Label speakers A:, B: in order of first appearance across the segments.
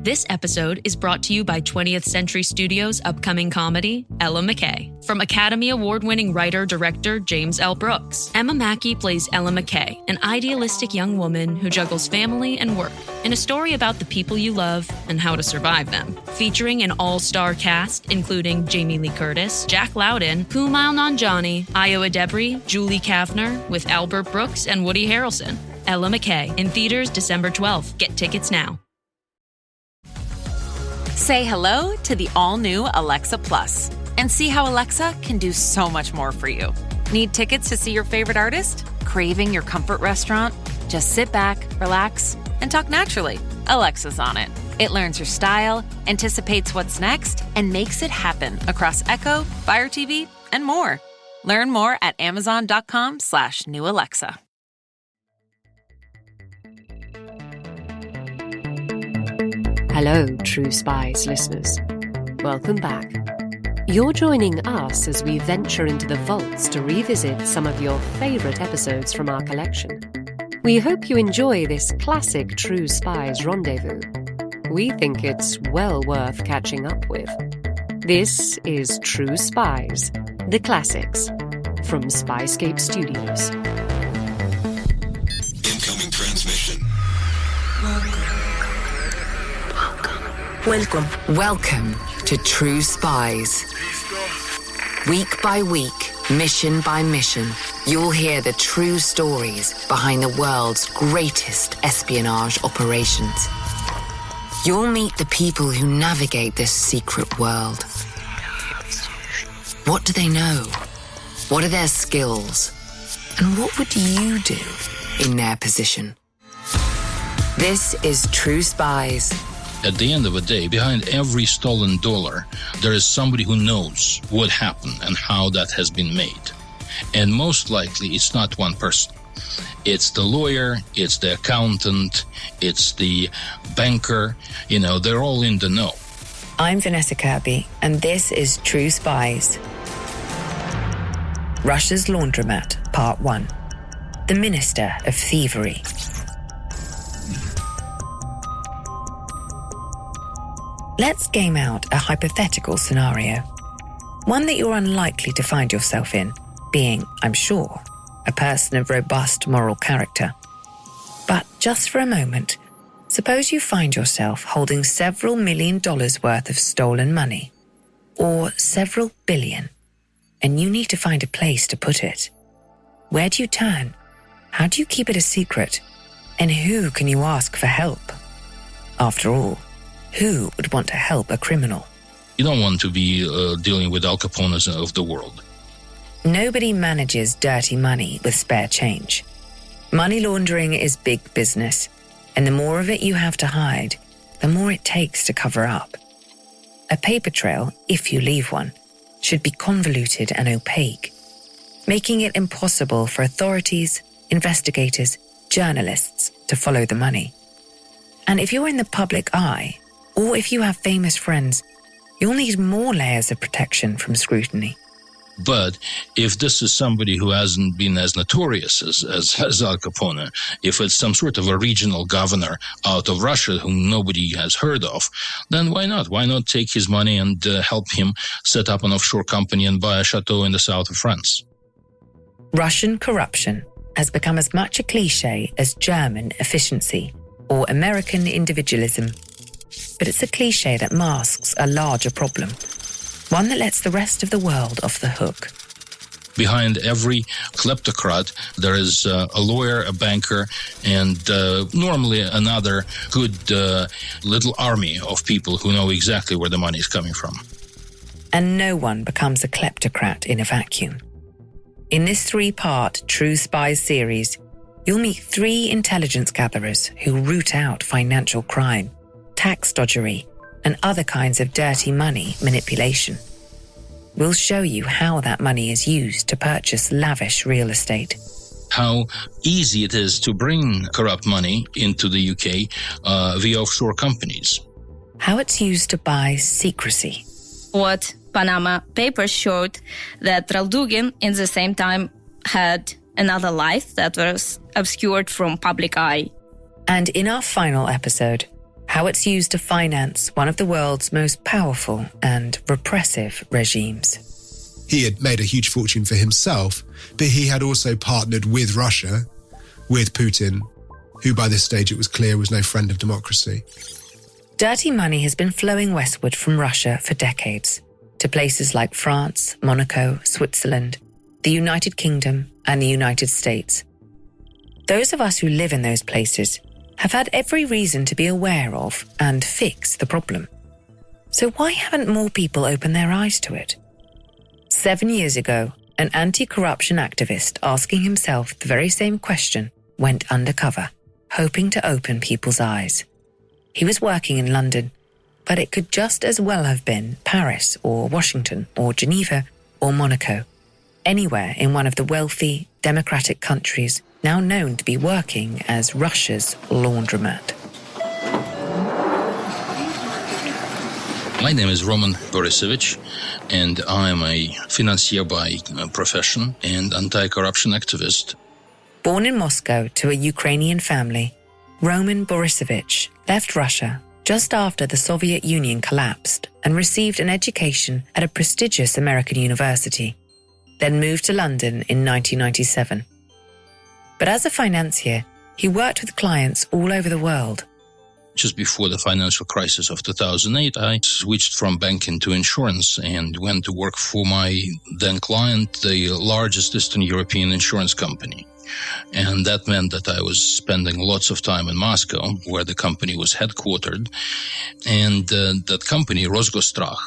A: This episode is brought to you by 20th Century Studios' upcoming comedy, Ella McKay. From Academy Award-winning writer-director James L. Brooks, Emma Mackey plays Ella McKay, an idealistic young woman who juggles family and work, in a story about the people you love and how to survive them. Featuring an all-star cast, including Jamie Lee Curtis, Jack Loudon, Kumail Nanjiani, Io Adebri, Julie Kavner, with Albert Brooks and Woody Harrelson. Ella McKay, in theaters December 12th. Get tickets now.
B: Say hello to the all-new Alexa Plus and see how Alexa can do so much more for you. Need tickets to see your favorite artist? Craving your comfort restaurant? Just sit back, relax, and talk naturally. Alexa's on it. It learns your style, anticipates what's next, and makes it happen across Echo, Fire TV, and more. Learn more at amazon.com/new Alexa.
C: Hello, True Spies listeners. Welcome back. You're joining us as we venture into the vaults to revisit some of your favourite episodes from our collection. We hope you enjoy this classic True Spies rendezvous. We think it's well worth catching up with. This is True Spies, the classics, from Spyscape Studios.
D: Incoming transmission.
E: Welcome to True Spies. Week by week, mission by mission, you'll hear the true stories behind the world's greatest espionage operations. You'll meet the people who navigate this secret world. What do they know? What are their skills? And what would you do in their position? This is True Spies.
F: At the end of the day, behind every stolen dollar, there is somebody who knows what happened and how that has been made. And most likely, it's not one person. It's the lawyer, it's the accountant, it's the banker. They're all in the know.
G: I'm Vanessa Kirby, and this is True Spies. Russia's Laundromat, Part 1. The Minister of Thievery. Let's game out a hypothetical scenario. One that you're unlikely to find yourself in, being, I'm sure, a person of robust moral character. But just for a moment, suppose you find yourself holding several $1 million worth of stolen money, or several billion, and you need to find a place to put it. Where do you turn? How do you keep it a secret? And who can you ask for help? After all, who would want to help a criminal?
F: You don't want to be dealing with Al Capones of the world.
G: Nobody manages dirty money with spare change. Money laundering is big business, and the more of it you have to hide, the more it takes to cover up. A paper trail, if you leave one, should be convoluted and opaque, making it impossible for authorities, investigators, journalists to follow the money. And if you're in the public eye, or if you have famous friends, you'll need more layers of protection from scrutiny.
F: But if this is somebody who hasn't been as notorious as Al Capone, if it's some sort of a regional governor out of Russia whom nobody has heard of, then why not? Why not take his money and help him set up an offshore company and buy a chateau in the south of France?
G: Russian corruption has become as much a cliché as German efficiency or American individualism. But it's a cliché that masks a larger problem, one that lets the rest of the world off the hook.
F: Behind every kleptocrat, there is a lawyer, a banker, and normally another good little army of people who know exactly where the money is coming from.
G: And no one becomes a kleptocrat in a vacuum. In this 3-part True Spies series, you'll meet 3 intelligence gatherers who root out financial crime, tax dodgery, and other kinds of dirty money manipulation. We'll show you how that money is used to purchase lavish real estate.
F: How easy it is to bring corrupt money into the UK via offshore companies.
G: How it's used to buy secrecy.
H: What Panama Papers showed that Raldugin in the same time had another life that was obscured from public eye.
G: And in our final episode, how it's used to finance one of the world's most powerful and repressive regimes.
D: He had made a huge fortune for himself, but he had also partnered with Russia, with Putin, who by this stage it was clear was no friend of democracy.
G: Dirty money has been flowing westward from Russia for decades, to places like France, Monaco, Switzerland, the United Kingdom, and the United States. Those of us who live in those places have had every reason to be aware of and fix the problem. So why haven't more people opened their eyes to it? 7 years ago, an anti-corruption activist asking himself the very same question went undercover, hoping to open people's eyes. He was working in London, but it could just as well have been Paris or Washington or Geneva or Monaco, anywhere in one of the wealthy, democratic countries now known to be working as Russia's laundromat.
F: My name is Roman Borisovich, and I am a financier by profession and anti-corruption activist.
G: Born in Moscow to a Ukrainian family, Roman Borisovich left Russia just after the Soviet Union collapsed and received an education at a prestigious American university, then moved to London in 1997. But as a financier, he worked with clients all over the world.
F: Just before the financial crisis of 2008, I switched from banking to insurance and went to work for my then client, the largest Eastern European insurance company. And that meant that I was spending lots of time in Moscow, where the company was headquartered. And that company, Rosgostrach,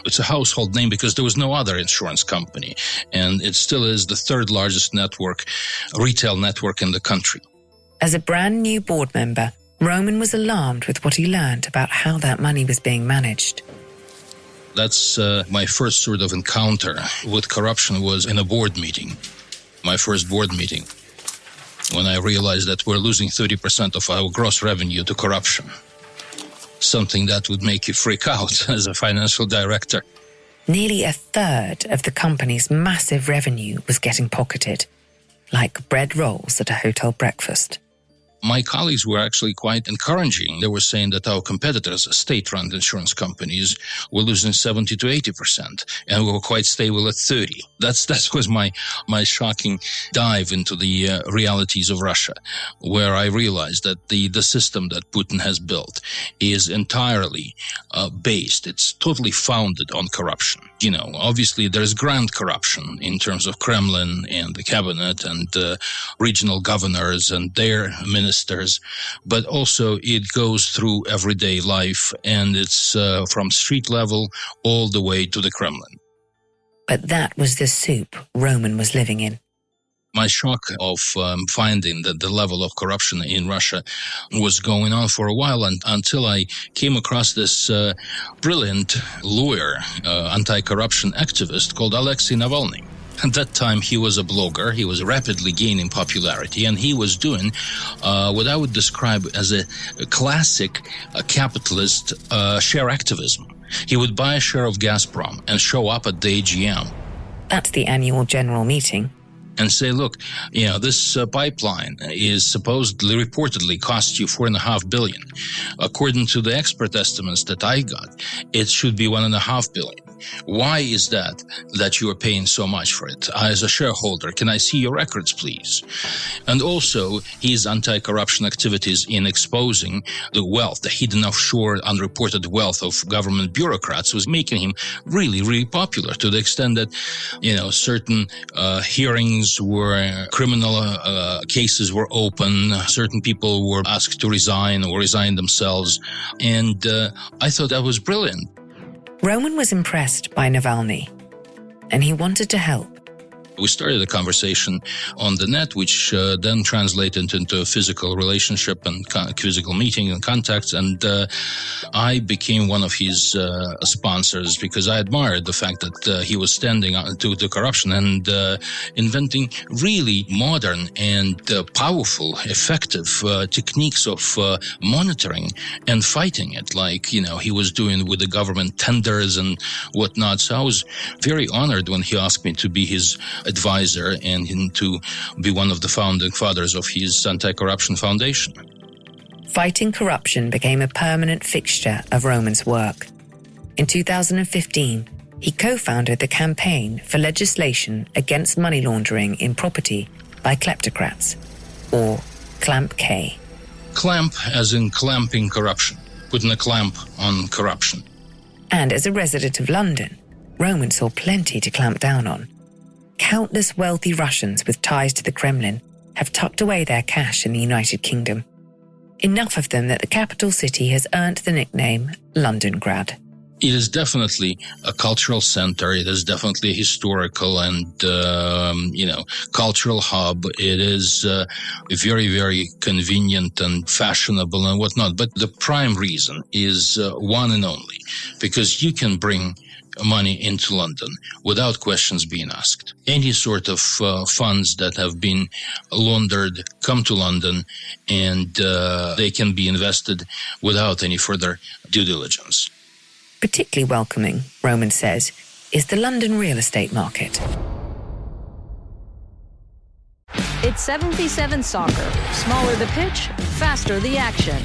F: it's a household name because there was no other insurance company. And it still is the third largest retail network in the country.
G: As a brand new board member, Roman was alarmed with what he learned about how that money was being managed.
F: That's my first sort of encounter with corruption was in a board meeting, my first board meeting, when I realized that we're losing 30% of our gross revenue to corruption. Something that would make you freak out as a financial director.
G: Nearly a third of the company's massive revenue was getting pocketed, like bread rolls at a hotel breakfast.
F: My colleagues were actually quite encouraging. They were saying that our competitors, state-run insurance companies, were losing 70 to 80%, and we were quite stable at 30. That was my shocking dive into the realities of Russia, where I realized that the system that Putin has built is entirely based. It's totally founded on corruption. You know, obviously there's grand corruption in terms of Kremlin and the cabinet and regional governors and their ministers, but also it goes through everyday life, and it's from street level all the way to the Kremlin.
G: But that was the soup Roman was living in.
F: My shock of finding that the level of corruption in Russia was going on for a while until I came across this brilliant lawyer, anti-corruption activist called Alexei Navalny. At that time, he was a blogger. He was rapidly gaining popularity, and he was doing what I would describe as a classic capitalist share activism. He would buy a share of Gazprom and show up at the AGM.
G: That's the annual general meeting.
F: And say, look, this pipeline is reportedly cost you $4.5 billion. According to the expert estimates that I got, it should be $1.5 billion. Why is that you are paying so much for it? As a shareholder, can I see your records, please? And also his anti-corruption activities in exposing the wealth, the hidden offshore, unreported wealth of government bureaucrats was making him really, really popular to the extent that, certain hearings were criminal cases were open. Certain people were asked to resign or resign themselves. And I thought that was brilliant.
G: Roman was impressed by Navalny, and he wanted to help.
F: We started a conversation on the net, which then translated into a physical relationship and physical meeting and contacts. And I became one of his sponsors because I admired the fact that he was standing to the corruption and inventing really modern and powerful, effective techniques of monitoring and fighting it, like, he was doing with the government tenders and whatnot. So I was very honored when he asked me to be his advisor and him to be one of the founding fathers of his anti-corruption foundation.
G: fighting corruption became a permanent fixture of Roman's work. In 2015, he co-founded the Campaign for Legislation Against Money Laundering in Property by Kleptocrats, or CLAMP-K.
F: Clamp as in clamping corruption, putting a clamp on corruption.
G: And as a resident of London, Roman saw plenty to clamp down on. Countless wealthy Russians with ties to the Kremlin have tucked away their cash in the United Kingdom. Enough of them that the capital city has earned the nickname Londongrad.
F: It is definitely a cultural center. It is definitely a historical and, cultural hub. It is very, very convenient and fashionable and whatnot. But the prime reason is one and only, because you can bring money into London without questions being asked. Any sort of funds that have been laundered come to London, and they can be invested without any further due diligence.
G: Particularly welcoming, Roman says, is the London real estate market.
I: It's 7v7 soccer. Smaller the pitch, faster the action.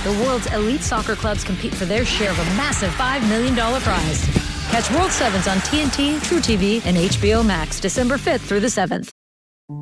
I: The world's elite soccer clubs compete for their share of a massive $5 million prize. Catch World Sevens on TNT, True TV, and HBO Max December 5th through the 7th.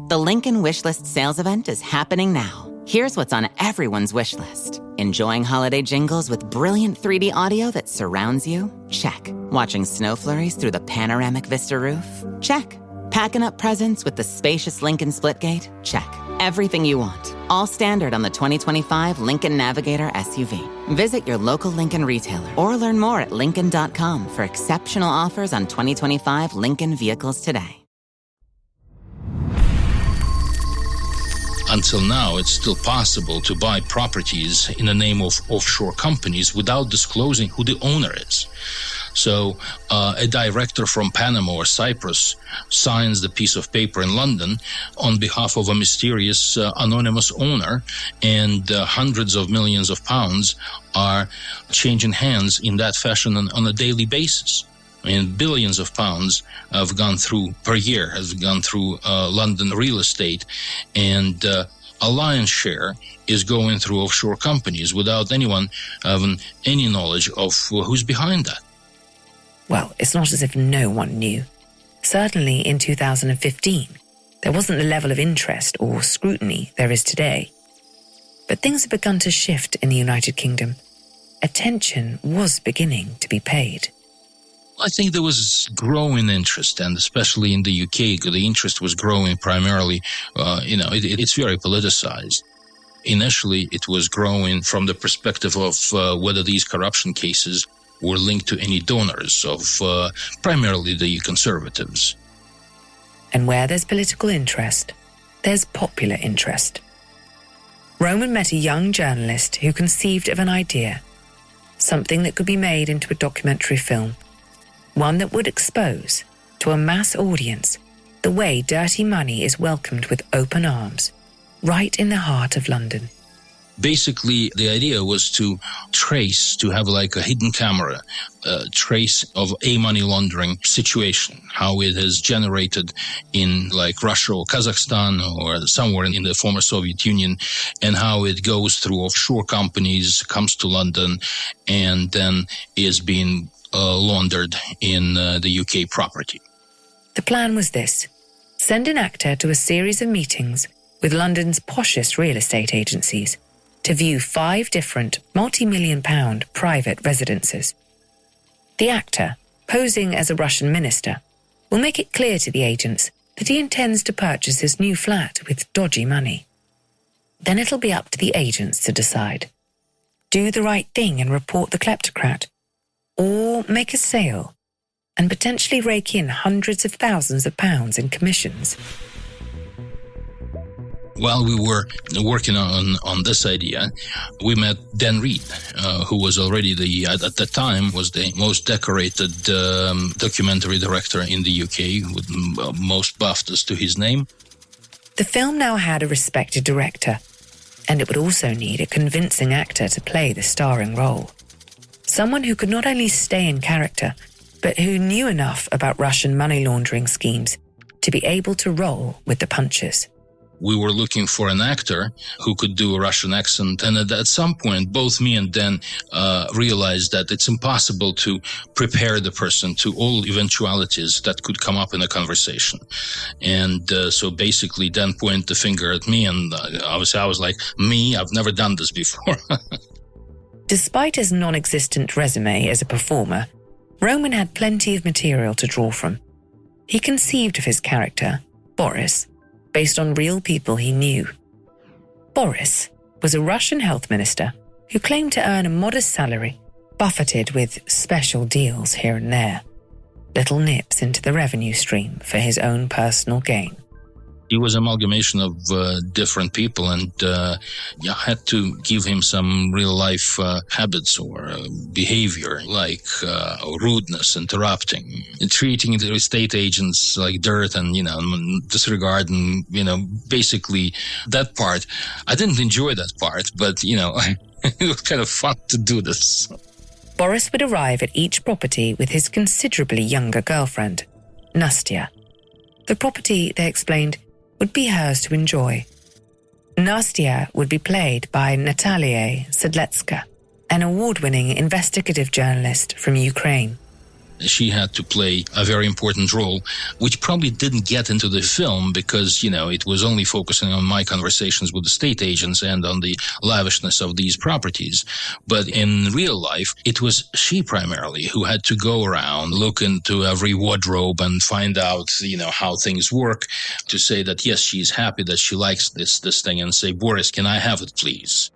J: The Lincoln Wishlist sales event is happening now. Here's what's on everyone's wish list. Enjoying holiday jingles with brilliant 3D audio that surrounds you? Check. Watching snow flurries through the panoramic Vista roof? Check. Packing up presents with the spacious Lincoln Splitgate? Check. Everything you want. All standard on the 2025 Lincoln Navigator SUV. Visit your local Lincoln retailer or learn more at Lincoln.com for exceptional offers on 2025 Lincoln vehicles today.
F: Until now, it's still possible to buy properties in the name of offshore companies without disclosing who the owner is. So a director from Panama or Cyprus signs the piece of paper in London on behalf of a mysterious anonymous owner, and hundreds of millions of pounds are changing hands in that fashion on a daily basis. And billions of pounds have gone through per year, has gone through London real estate, and a lion's share is going through offshore companies without anyone having any knowledge of who's behind that.
G: Well, it's not as if no one knew. Certainly in 2015, there wasn't the level of interest or scrutiny there is today. But things have begun to shift in the United Kingdom. Attention was beginning to be paid.
F: I think there was growing interest, and especially in the UK, the interest was growing primarily, it's very politicized. Initially, it was growing from the perspective of whether these corruption cases were linked to any donors of primarily the Conservatives.
G: And where there's political interest, there's popular interest. Roman met a young journalist who conceived of an idea, something that could be made into a documentary film. One that would expose, to a mass audience, the way dirty money is welcomed with open arms, right in the heart of London.
F: Basically, the idea was to have like a hidden camera, trace of a money laundering situation, how it is generated in like Russia or Kazakhstan or somewhere in the former Soviet Union, and how it goes through offshore companies, comes to London, and then is being laundered in the UK property.
G: The plan was this: send an actor to a series of meetings with London's poshest real estate agencies to view 5 different multi-million-pound private residences. The actor, posing as a Russian minister, will make it clear to the agents that he intends to purchase his new flat with dodgy money. Then it'll be up to the agents to decide. Do the right thing and report the kleptocrat, or make a sale and potentially rake in hundreds of thousands of pounds in commissions.
F: While we were working on this idea, we met Dan Reed, who was already at the time was the most decorated documentary director in the UK, with most BAFTAs to his name.
G: The film now had a respected director, and it would also need a convincing actor to play the starring role. Someone who could not only stay in character, but who knew enough about Russian money laundering schemes to be able to roll with the punches.
F: we were looking for an actor who could do a Russian accent. And at some point, both me and Dan realized that it's impossible to prepare the person to all eventualities that could come up in a conversation. And so basically Dan pointed the finger at me, and obviously I was like, me? I've never done this before.
G: Despite his non-existent resume as a performer, Roman had plenty of material to draw from. He conceived of his character, Boris, based on real people he knew. Boris was a Russian health minister who claimed to earn a modest salary, buffeted with special deals here and there, little nips into the revenue stream for his own personal gain.
F: He was an amalgamation of different people, and you had to give him some real-life habits or behavior, like rudeness, interrupting, treating the estate agents like dirt and, disregard and, basically that part. I didn't enjoy that part, but, it was kind of fun to do this.
G: Boris would arrive at each property with his considerably younger girlfriend, Nastya. The property, they explained, would be hers to enjoy. Nastya would be played by Natalia Sedletska, an award-winning investigative journalist from Ukraine.
F: She had to play a very important role, which probably didn't get into the film because, it was only focusing on my conversations with the estate agents and on the lavishness of these properties. But in real life, it was she primarily who had to go around, look into every wardrobe and find out, how things work, to say that, yes, she's happy that she likes this thing, and say, Boris, can I have it, please?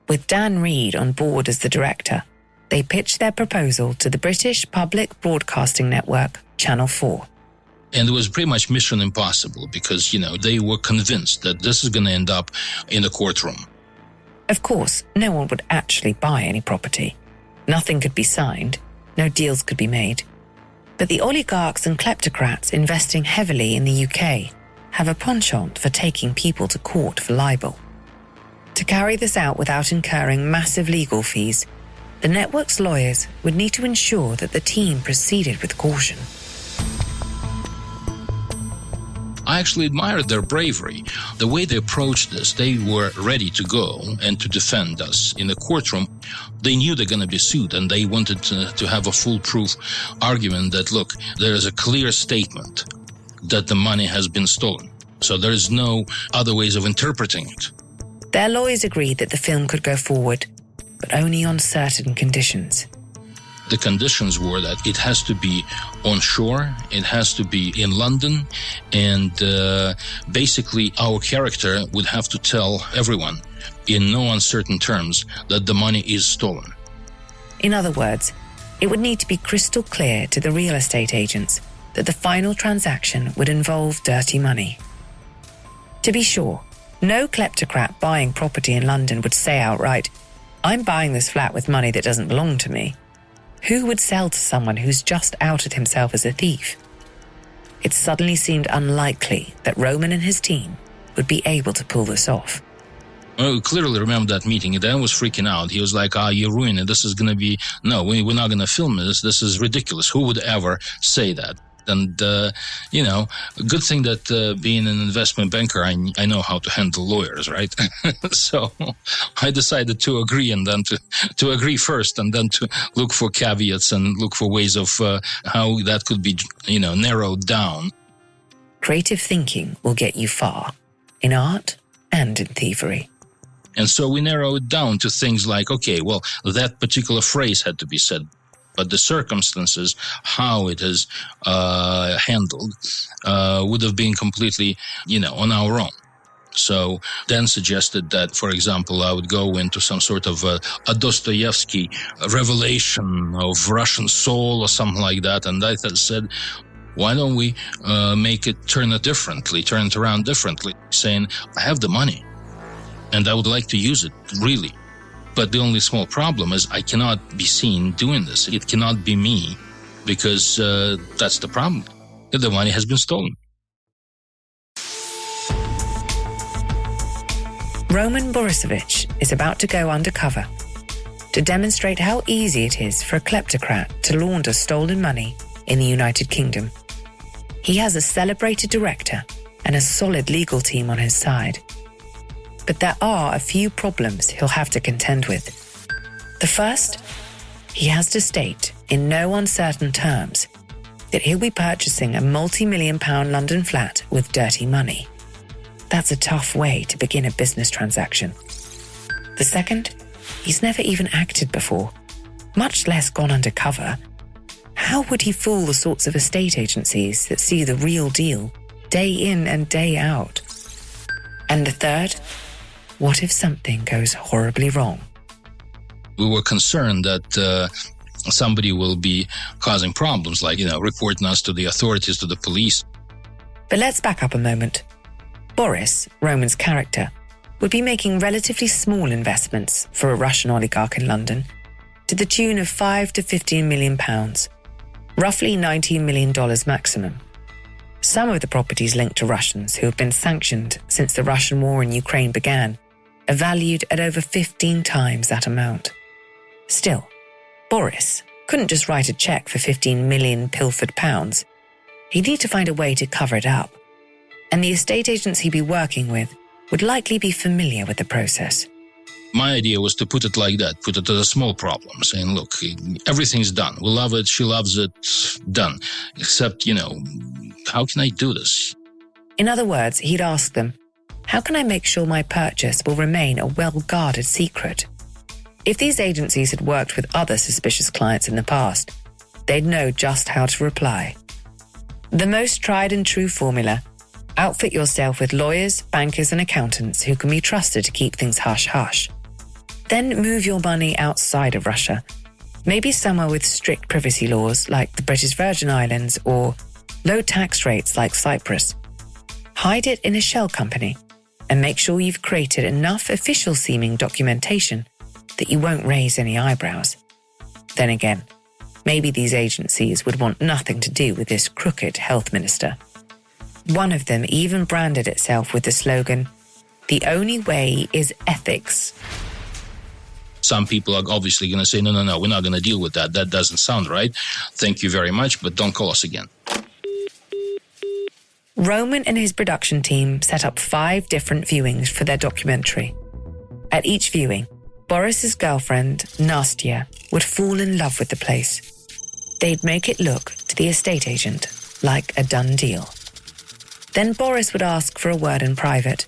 G: With Dan Reed on board as the director, they pitched their proposal to the British Public Broadcasting Network, Channel 4.
F: And it was pretty much mission impossible because, they were convinced that this is going to end up in a courtroom.
G: Of course, no one would actually buy any property. Nothing could be signed, no deals could be made. But the oligarchs and kleptocrats investing heavily in the UK have a penchant for taking people to court for libel. To carry this out without incurring massive legal fees, the network's lawyers would need to ensure that the team proceeded with caution.
F: I actually admired their bravery. The way they approached this, they were ready to go and to defend us in the courtroom. They knew they're going to be sued, and they wanted to have a foolproof argument that, look, there is a clear statement that the money has been stolen. So there is no other ways of interpreting it.
G: Their lawyers agreed that the film could go forward, but only on certain conditions.
F: The conditions were that it has to be on shore, it has to be in London, and basically our character would have to tell everyone in no uncertain terms that the money is stolen.
G: In other words, it would need to be crystal clear to the real estate agents that the final transaction would involve dirty money. To be sure, no kleptocrat buying property in London would say outright, I'm buying this flat with money that doesn't belong to me. Who would sell to someone who's just outed himself as a thief? It suddenly seemed unlikely that Roman and his team would be able to pull this off.
F: I clearly remember that meeting. Dan was freaking out. He was like, you ruined it. This is going to be, no, we're not going to film this. This is ridiculous. Who would ever say that? And, good thing that being an investment banker, I know how to handle lawyers, right? So I decided to agree, and then to agree first, and then to look for caveats and look for ways of how that could be, narrowed down.
G: Creative thinking will get you far, in art and in thievery.
F: And so we narrow it down to things like, okay, well, that particular phrase had to be said, but the circumstances, how it is handled, would have been completely, on our own. So Dan suggested that, for example, I would go into some sort of a Dostoevsky revelation of Russian soul or something like that. And I said, why don't we make it turn it around differently, saying, I have the money and I would like to use it, really. But the only small problem is I cannot be seen doing this. It cannot be me because that's the problem. The money has been stolen.
G: Roman Borisovich is about to go undercover to demonstrate how easy it is for a kleptocrat to launder stolen money in the United Kingdom. He has a celebrated director and a solid legal team on his side. But there are a few problems he'll have to contend with. The first, he has to state in no uncertain terms that he'll be purchasing a multi-million-pound London flat with dirty money. That's a tough way to begin a business transaction. The second, he's never even acted before, much less gone undercover. How would he fool the sorts of estate agencies that see the real deal day in and day out? And the third, what if something goes horribly wrong?
F: We were concerned that somebody will be causing problems, like, reporting us to the authorities, to the police.
G: But let's back up a moment. Boris, Roman's character, would be making relatively small investments for a Russian oligarch in London to the tune of 5 to 15 million pounds, roughly $19 million maximum. Some of the properties linked to Russians who have been sanctioned since the Russian war in Ukraine began are valued at over 15 times that amount. Still, Boris couldn't just write a cheque for 15 million pilfered pounds. He'd need to find a way to cover it up. And the estate agents he'd be working with would likely be familiar with the process.
F: My idea was to put it like that, put it as a small problem, saying, look, everything's done. We love it, she loves it, done. Except, how can I do this?
G: In other words, he'd ask them, how can I make sure my purchase will remain a well-guarded secret? If these agencies had worked with other suspicious clients in the past, they'd know just how to reply. The most tried and true formula: outfit yourself with lawyers, bankers and accountants who can be trusted to keep things hush-hush. Then move your money outside of Russia, maybe somewhere with strict privacy laws like the British Virgin Islands or low tax rates like Cyprus. Hide it in a shell company and make sure you've created enough official-seeming documentation that you won't raise any eyebrows. Then again, maybe these agencies would want nothing to do with this crooked health minister. One of them even branded itself with the slogan, "The only way is ethics."
F: Some people are obviously going to say, no, we're not going to deal with that. That doesn't sound right. Thank you very much, but don't call us again.
G: Roman and his production team set up 5 different viewings for their documentary. At each viewing, Boris's girlfriend, Nastya, would fall in love with the place. They'd make it look to the estate agent like a done deal. Then Boris would ask for a word in private.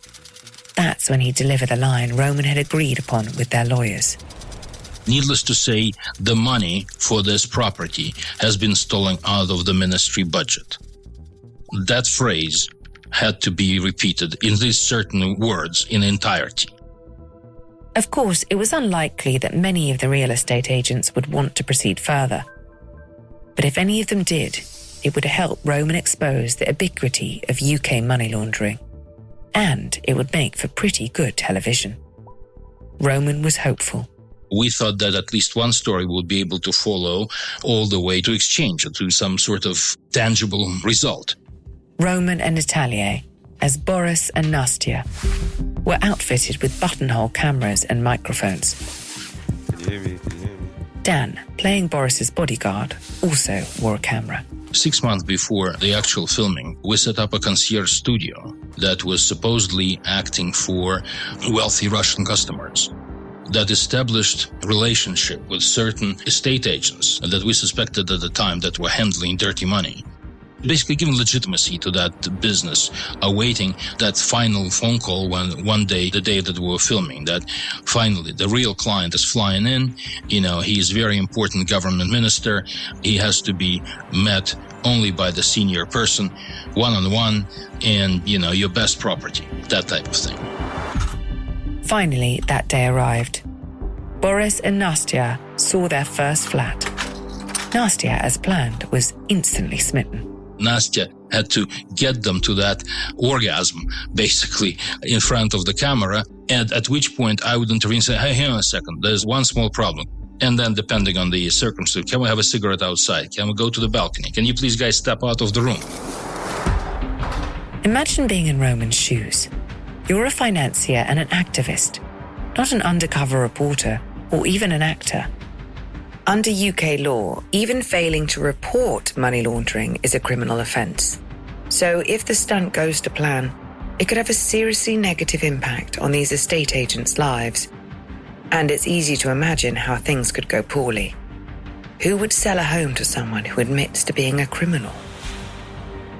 G: That's when he'd deliver the line Roman had agreed upon with their lawyers.
F: Needless to say, the money for this property has been stolen out of the ministry budget. That phrase had to be repeated in these certain words in entirety.
G: Of course, it was unlikely that many of the real estate agents would want to proceed further. But if any of them did, it would help Roman expose the ubiquity of UK money laundering. And it would make for pretty good television. Roman was hopeful.
F: We thought that at least one story would be able to follow all the way to exchange, to some sort of tangible result.
G: Roman and Natalia, as Boris and Nastya, were outfitted with buttonhole cameras and microphones.
K: Can you hear me?
G: Dan, playing Boris's bodyguard, also wore a camera.
F: 6 months before the actual filming, we set up a concierge studio that was supposedly acting for wealthy Russian customers. That established relationship with certain estate agents that we suspected at the time that were handling dirty money. Basically giving legitimacy to that business, awaiting that final phone call when one day, the day that we were filming, that finally the real client is flying in. He is very important government minister. He has to be met only by the senior person, one-on-one, and, your best property, that type of thing.
G: Finally, that day arrived. Boris and Nastya saw their first flat. Nastya, as planned, was instantly smitten.
F: Nastya had to get them to that orgasm, basically, in front of the camera, and at which point I would intervene and say, hey, hang on a second, there's one small problem. And then, depending on the circumstance, can we have a cigarette outside? Can we go to the balcony? Can you please guys step out of the room?
G: Imagine being in Roman's shoes. You're a financier and an activist, not an undercover reporter or even an actor. Under UK law, even failing to report money laundering is a criminal offence. So if the stunt goes to plan, it could have a seriously negative impact on these estate agents' lives. And it's easy to imagine how things could go poorly. Who would sell a home to someone who admits to being a criminal?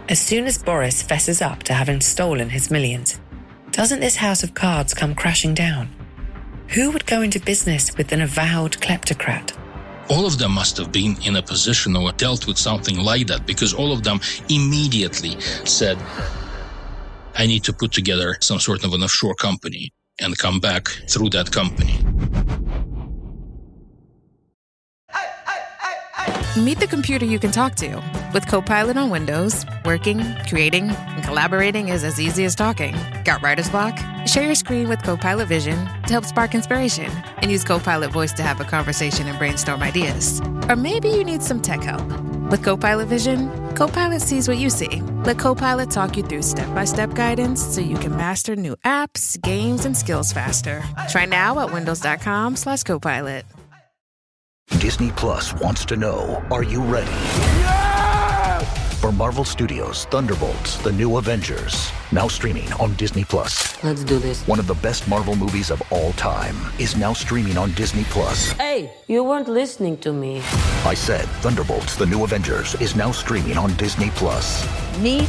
G: As soon as Boris fesses up to having stolen his millions, doesn't this house of cards come crashing down? Who would go into business with an avowed kleptocrat?
F: All of them must have been in a position or dealt with something like that, because all of them immediately said, I need to put together some sort of an offshore company and come back through that company.
K: Meet the computer you can talk to. With Copilot on Windows, working, creating, and collaborating is as easy as talking. Got writer's block? Share your screen with Copilot Vision to help spark inspiration, and use Copilot Voice to have a conversation and brainstorm ideas. Or maybe you need some tech help. With Copilot Vision, Copilot sees what you see. Let Copilot talk you through step-by-step guidance so you can master new apps, games, and skills faster. Try now at windows.com/Copilot.
L: Disney Plus wants to know, are you ready? For Marvel Studios' Thunderbolts, The New Avengers, now streaming on Disney Plus.
E: Let's do this.
L: One of the best Marvel movies of all time is now streaming on Disney Plus.
E: Hey, you weren't listening to me.
L: I said Thunderbolts, The New Avengers is now streaming on Disney Plus.
M: Meet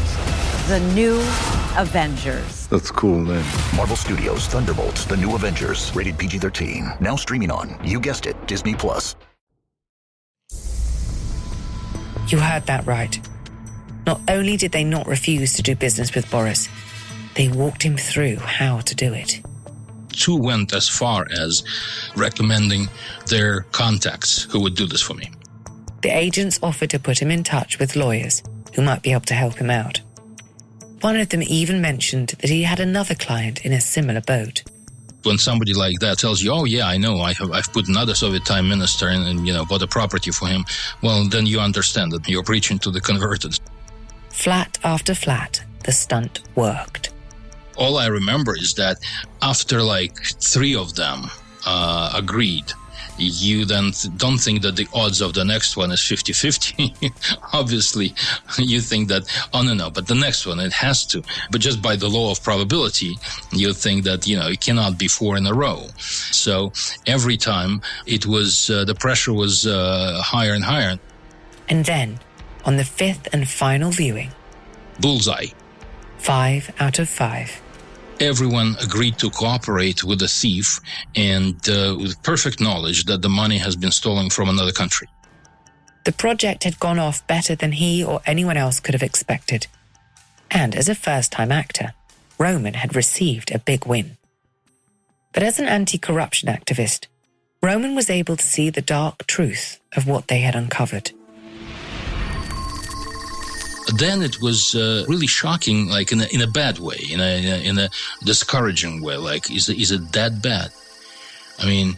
M: the New Avengers.
N: That's cool name.
L: Marvel Studios' Thunderbolts, The New Avengers, rated PG-13. Now streaming on, you guessed it, Disney Plus.
G: You heard that right. Not only did they not refuse to do business with Boris, they walked him through how to do it.
F: Two went as far as recommending their contacts who would do this for me.
G: The agents offered to put him in touch with lawyers who might be able to help him out. One of them even mentioned that he had another client in a similar boat.
F: When somebody like that tells you, oh yeah, I know, I've put another Soviet time minister in and bought a property for him, well, then you understand that you're preaching to the converted.
G: Flat after flat, the stunt worked.
F: All I remember is that after like 3 of them agreed, you then don't think that the odds of the next one is 50-50. Obviously, you think that, oh, no, but the next one, it has to. But just by the law of probability, you think that, it cannot be 4 in a row. So every time it was, the pressure was higher and higher.
G: And then, on the 5th and final viewing,
F: bullseye.
G: 5 out of 5.
F: Everyone agreed to cooperate with the thief and with perfect knowledge that the money has been stolen from another country.
G: The project had gone off better than he or anyone else could have expected. And as a first-time actor, Roman had received a big win. But as an anti-corruption activist, Roman was able to see the dark truth of what they had uncovered.
F: Then it was really shocking, like in a bad way, in a discouraging way. Like, is it that bad? I mean,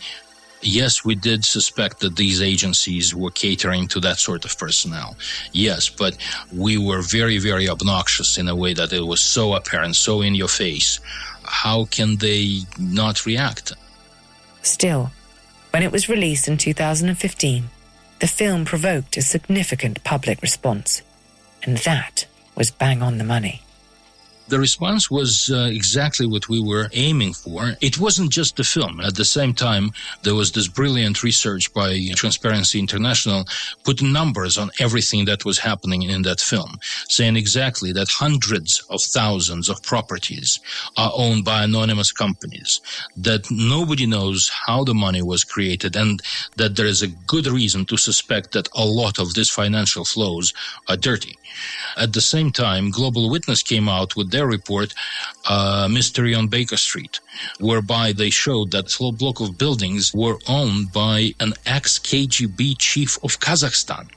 F: yes, we did suspect that these agencies were catering to that sort of personnel. Yes, but we were very, very obnoxious in a way that it was so apparent, so in your face. How can they not react?
G: Still, when it was released in 2015, the film provoked a significant public response. And that was bang on the money.
F: The response was exactly what we were aiming for. It wasn't just the film. At the same time, there was this brilliant research by Transparency International, putting numbers on everything that was happening in that film, saying exactly that hundreds of thousands of properties are owned by anonymous companies, that nobody knows how the money was created, and that there is a good reason to suspect that a lot of these financial flows are dirty. At the same time, Global Witness came out with their report, Mystery on Baker Street, whereby they showed that a whole block of buildings were owned by an ex-KGB chief of Kazakhstan,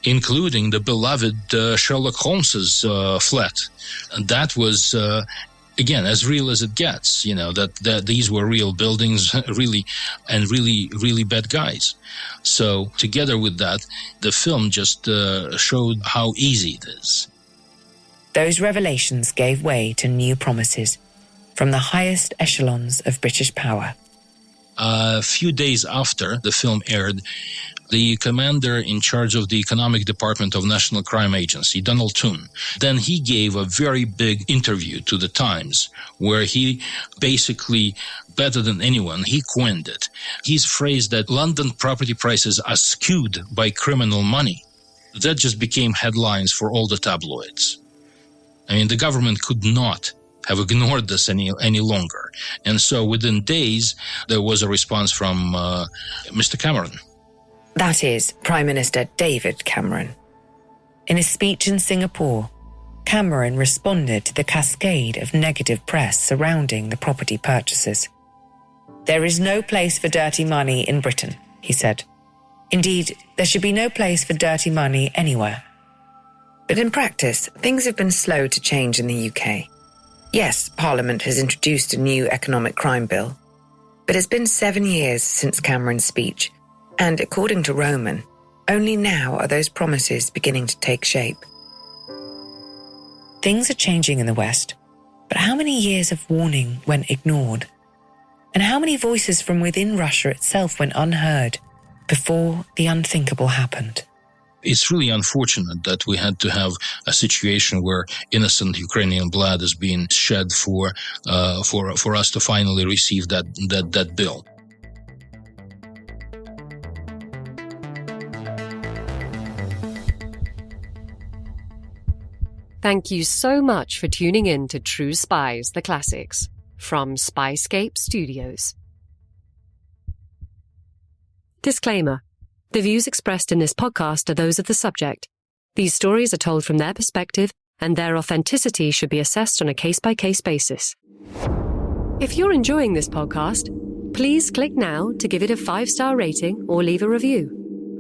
F: including the beloved Sherlock Holmes's flat. And that was, again, as real as it gets, that these were real buildings, really bad guys. So together with that, the film just showed how easy it is.
G: Those revelations gave way to new promises from the highest echelons of British power.
F: A few days after the film aired, the commander in charge of the economic department of National Crime Agency, Donald Toon. Then he gave a very big interview to the Times where he basically, better than anyone, he coined it. He's phrased that London property prices are skewed by criminal money. That just became headlines for all the tabloids. I mean, the government could not have ignored this any longer. And so within days, there was a response from Mr. Cameron.
G: That is, Prime Minister David Cameron. In a speech in Singapore, Cameron responded to the cascade of negative press surrounding the property purchases. "There is no place for dirty money in Britain," he said. "Indeed, there should be no place for dirty money anywhere." But in practice, things have been slow to change in the UK. Yes, Parliament has introduced a new economic crime bill, but it's been 7 years since Cameron's speech, and according to Roman, only now are those promises beginning to take shape. Things are changing in the West, but how many years of warning went ignored? And how many voices from within Russia itself went unheard before the unthinkable happened?
F: It's really unfortunate that we had to have a situation where innocent Ukrainian blood is being shed for us to finally receive that bill.
C: Thank you so much for tuning in to True Spies, the Classics, from Spyscape Studios. Disclaimer. The views expressed in this podcast are those of the subject. These stories are told from their perspective, and their authenticity should be assessed on a case-by-case basis. If you're enjoying this podcast, please click now to give it a 5-star rating or leave a review.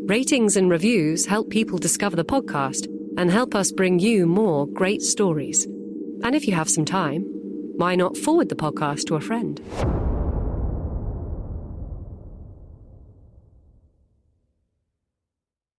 C: Ratings and reviews help people discover the podcast and help us bring you more great stories. And if you have some time, why not forward the podcast to a friend?